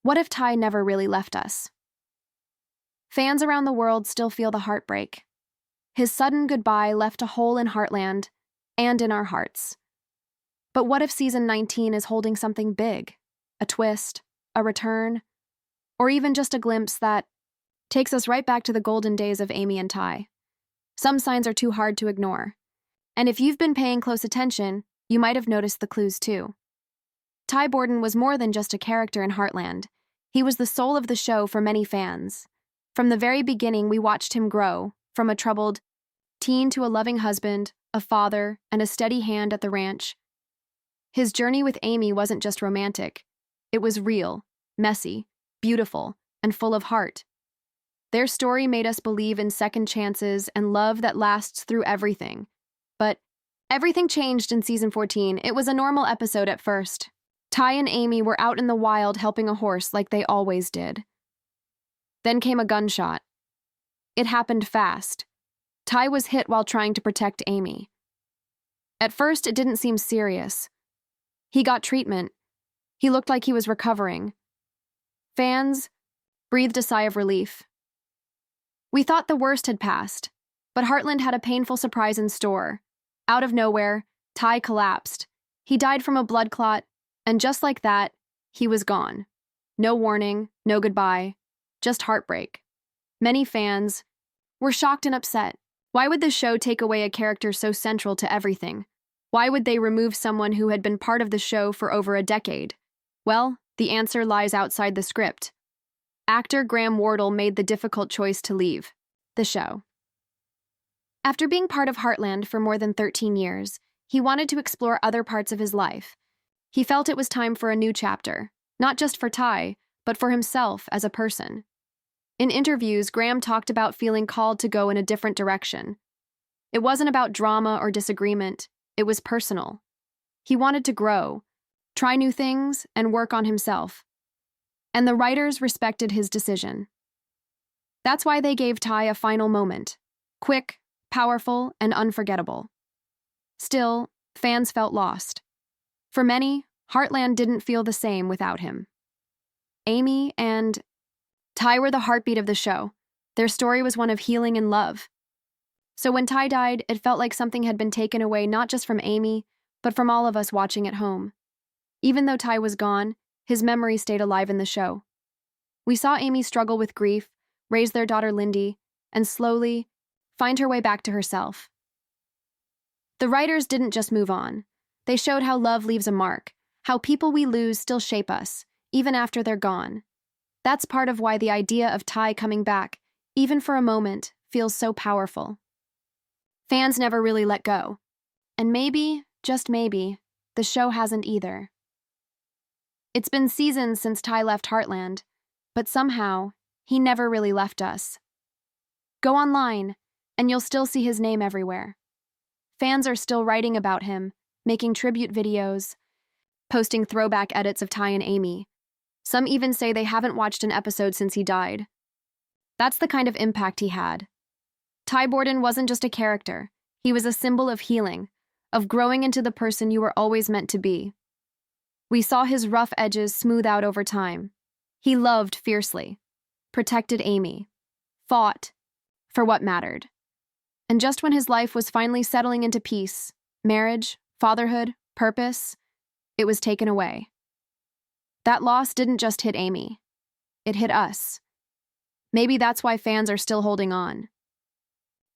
What if Ty never really left us? Fans around the world still feel the heartbreak. His sudden goodbye left a hole in Heartland and in our hearts. But what if season 19 is holding something big? A twist, a return, or even just a glimpse that takes us right back to the golden days of Amy and Ty. Some signs are too hard to ignore. And if you've been paying close attention, you might have noticed the clues too. Ty Borden was more than just a character in Heartland. He was the soul of the show for many fans. From the very beginning, we watched him grow, from a troubled teen to a loving husband, a father, and a steady hand at the ranch. His journey with Amy wasn't just romantic. It was real, messy, beautiful, and full of heart. Their story made us believe in second chances and love that lasts through everything. But everything changed in season 14. It was a normal episode at first. Ty and Amy were out in the wild helping a horse like they always did. Then came a gunshot. It happened fast. Ty was hit while trying to protect Amy. At first, it didn't seem serious. He got treatment. He looked like he was recovering. Fans breathed a sigh of relief. We thought the worst had passed, but Heartland had a painful surprise in store. Out of nowhere, Ty collapsed. He died from a blood clot, and just like that, he was gone. No warning, no goodbye, just heartbreak. Many fans were shocked and upset. Why would the show take away a character so central to everything? Why would they remove someone who had been part of the show for over a decade? Well, the answer lies outside the script. Actor Graham Wardle made the difficult choice to leave the show. After being part of Heartland for more than 13 years, he wanted to explore other parts of his life. He felt it was time for a new chapter, not just for Ty, but for himself as a person. In interviews, Graham talked about feeling called to go in a different direction. It wasn't about drama or disagreement, it was personal. He wanted to grow, try new things, and work on himself. And the writers respected his decision. That's why they gave Ty a final moment. Quick, powerful, and unforgettable. Still, fans felt lost. For many, Heartland didn't feel the same without him. Amy and Ty were the heartbeat of the show. Their story was one of healing and love. So when Ty died, it felt like something had been taken away not just from Amy, but from all of us watching at home. Even though Ty was gone, his memory stayed alive in the show. We saw Amy struggle with grief, raise their daughter Lindy, and slowly find her way back to herself. The writers didn't just move on. They showed how love leaves a mark, how people we lose still shape us, even after they're gone. That's part of why the idea of Ty coming back, even for a moment, feels so powerful. Fans never really let go. And maybe, just maybe, the show hasn't either. It's been seasons since Ty left Heartland, but somehow, he never really left us. Go online, and you'll still see his name everywhere. Fans are still writing about him, making tribute videos, posting throwback edits of Ty and Amy. Some even say they haven't watched an episode since he died. That's the kind of impact he had. Ty Borden wasn't just a character. He was a symbol of healing, of growing into the person you were always meant to be. We saw his rough edges smooth out over time. He loved fiercely, protected Amy, fought for what mattered. And just when his life was finally settling into peace, marriage, fatherhood, purpose, it was taken away. That loss didn't just hit Amy. It hit us. Maybe that's why fans are still holding on.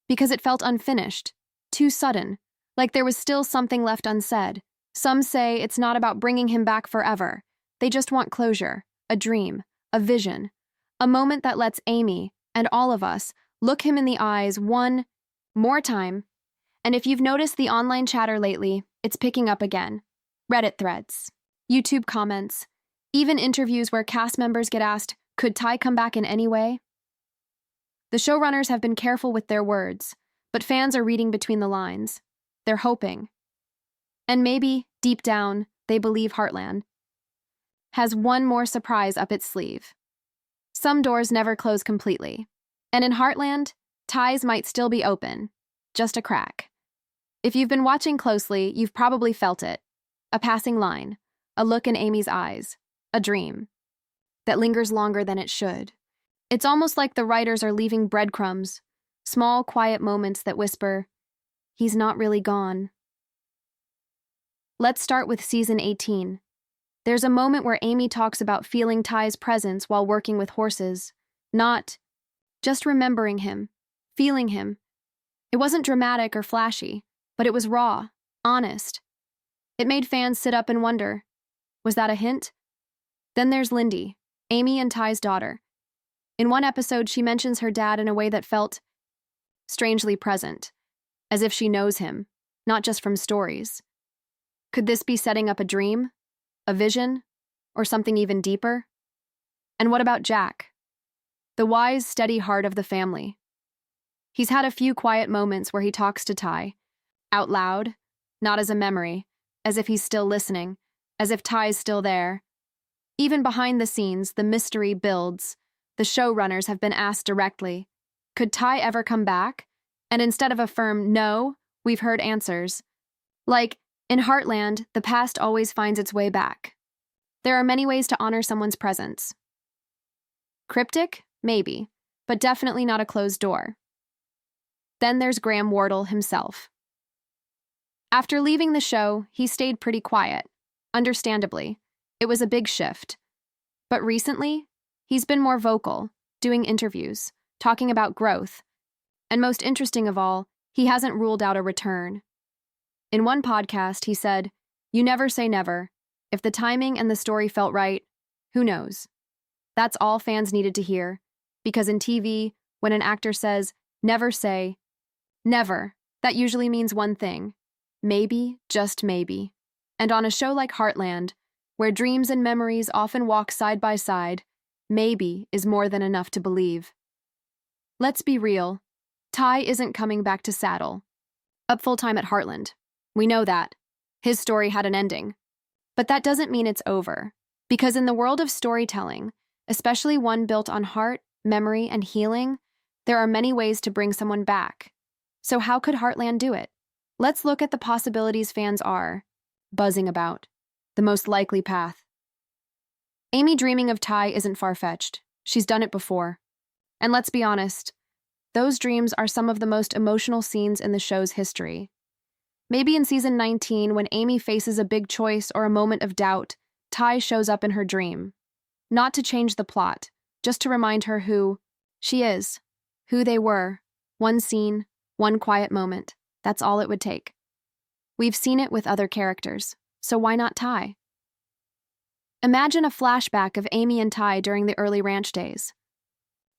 Because it felt unfinished, too sudden, like there was still something left unsaid. Some say it's not about bringing him back forever. They just want closure, a dream, a vision, a moment that lets Amy, and all of us, look him in the eyes one more time. And if you've noticed the online chatter lately, it's picking up again. Reddit threads, YouTube comments, even interviews where cast members get asked, could Ty come back in any way? The showrunners have been careful with their words, but fans are reading between the lines. They're hoping. And maybe, deep down, they believe Heartland has one more surprise up its sleeve. Some doors never close completely. And in Heartland, ties might still be open, just a crack. If you've been watching closely, you've probably felt it. A passing line, a look in Amy's eyes, a dream. that lingers longer than it should. It's almost like the writers are leaving breadcrumbs, small, quiet moments that whisper, "He's not really gone." Let's start with season 18. There's a moment where Amy talks about feeling Ty's presence while working with horses, not just remembering him, feeling him. It wasn't dramatic or flashy, but it was raw, honest. It made fans sit up and wonder, was that a hint? Then there's Lindy, Amy and Ty's daughter. In one episode, she mentions her dad in a way that felt strangely present, as if she knows him, not just from stories. Could this be setting up a dream, a vision, or something even deeper? And what about Jack? The wise, steady heart of the family. He's had a few quiet moments where he talks to Ty, out loud, not as a memory, as if he's still listening, as if Ty's still there. Even behind the scenes, the mystery builds. The showrunners have been asked directly, could Ty ever come back? And instead of a firm no, we've heard answers. Like, in Heartland, the past always finds its way back. There are many ways to honor someone's presence. Cryptic? Maybe, but definitely not a closed door. Then there's Graham Wardle himself. After leaving the show, he stayed pretty quiet. Understandably, it was a big shift. But recently, he's been more vocal, doing interviews, talking about growth. And most interesting of all, he hasn't ruled out a return. In one podcast, he said, "You never say never. If the timing and the story felt right, who knows?" That's all fans needed to hear. Because in TV, when an actor says, "Never say never," that usually means one thing. Maybe, just maybe. And on a show like Heartland, where dreams and memories often walk side by side, maybe is more than enough to believe. Let's be real. Ty isn't coming back to saddle up full-time at Heartland. We know that. His story had an ending. But that doesn't mean it's over. Because in the world of storytelling, especially one built on heart, memory, and healing, there are many ways to bring someone back. So how could Heartland do it? Let's look at the possibilities fans are buzzing about. The most likely path. Amy dreaming of Ty isn't far-fetched. She's done it before. And let's be honest, those dreams are some of the most emotional scenes in the show's history. Maybe in season 19, when Amy faces a big choice or a moment of doubt, Ty shows up in her dream. Not to change the plot, just to remind her who she is, who they were. One scene, one quiet moment. That's all it would take. We've seen it with other characters, so why not Ty? Imagine a flashback of Amy and Ty during the early ranch days.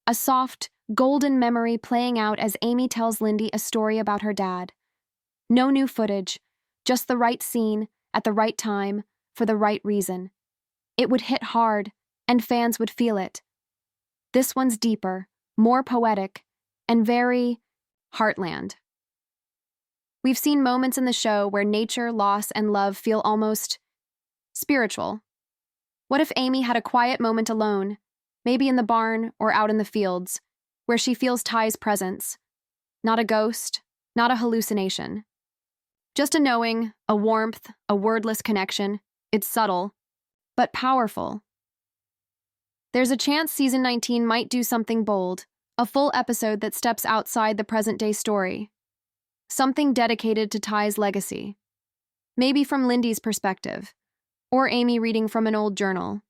A soft, golden memory playing out as Amy tells Lindy a story about her dad. No new footage, just the right scene, at the right time, for the right reason. It would hit hard, and fans would feel it. This one's deeper, more poetic, and very Heartland. We've seen moments in the show where nature, loss, and love feel almost spiritual. What if Amy had a quiet moment alone, maybe in the barn or out in the fields, where she feels Ty's presence? Not a ghost, not a hallucination. Just a knowing, a warmth, a wordless connection. It's subtle, but powerful. There's a chance season 19 might do something bold, a full episode that steps outside the present-day story. Something dedicated to Ty's legacy. Maybe from Lindy's perspective, or Amy reading from an old journal.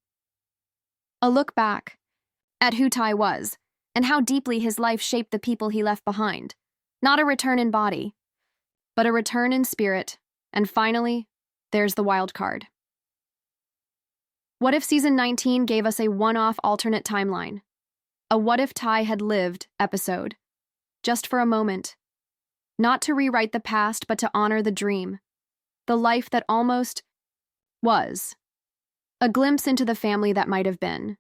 A look back at who Ty was, and how deeply his life shaped the people he left behind. Not a return in body, but a return in spirit. And finally, there's the wild card. What if season 19 gave us a one-off alternate timeline? A what if Ty had lived episode. Just for a moment. Not to rewrite the past, but to honor the dream. The life that almost was. A glimpse into the family that might have been.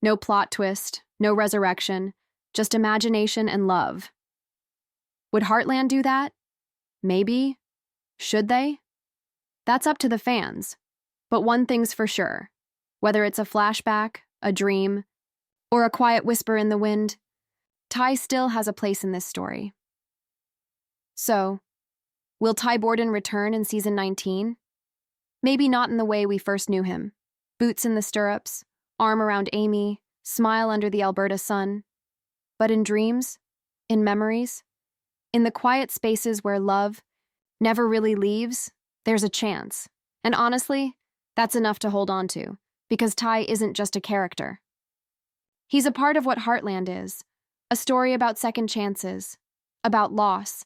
No plot twist, no resurrection, just imagination and love. Would Heartland do that? Maybe. Should they? That's up to the fans. But one thing's for sure. Whether it's a flashback, a dream, or a quiet whisper in the wind, Ty still has a place in this story. So, will Ty Borden return in season 19? Maybe not in the way we first knew him. Boots in the stirrups, arm around Amy, smile under the Alberta sun. But in dreams, in memories, in the quiet spaces where love never really leaves, there's a chance. And honestly, that's enough to hold on to, because Ty isn't just a character. He's a part of what Heartland is, a story about second chances, about loss,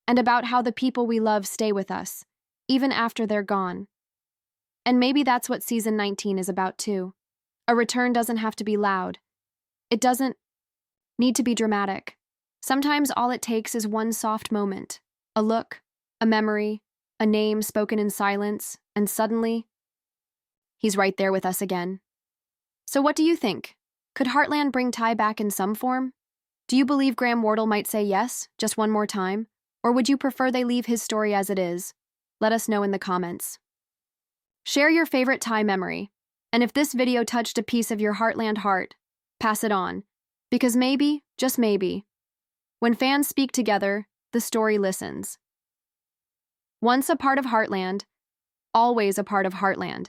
and about how the people we love stay with us, even after they're gone. And maybe that's what season 19 is about too. A return doesn't have to be loud. It doesn't need to be dramatic. Sometimes all it takes is one soft moment, a look, a memory, a name spoken in silence, and suddenly, he's right there with us again. So what do you think? Could Heartland bring Ty back in some form? Do you believe Graham Wardle might say yes, just one more time? Or would you prefer they leave his story as it is? Let us know in the comments. Share your favorite Ty memory. And if this video touched a piece of your Heartland heart, pass it on. Because maybe, just maybe, when fans speak together, the story listens. Once a part of Heartland, always a part of Heartland.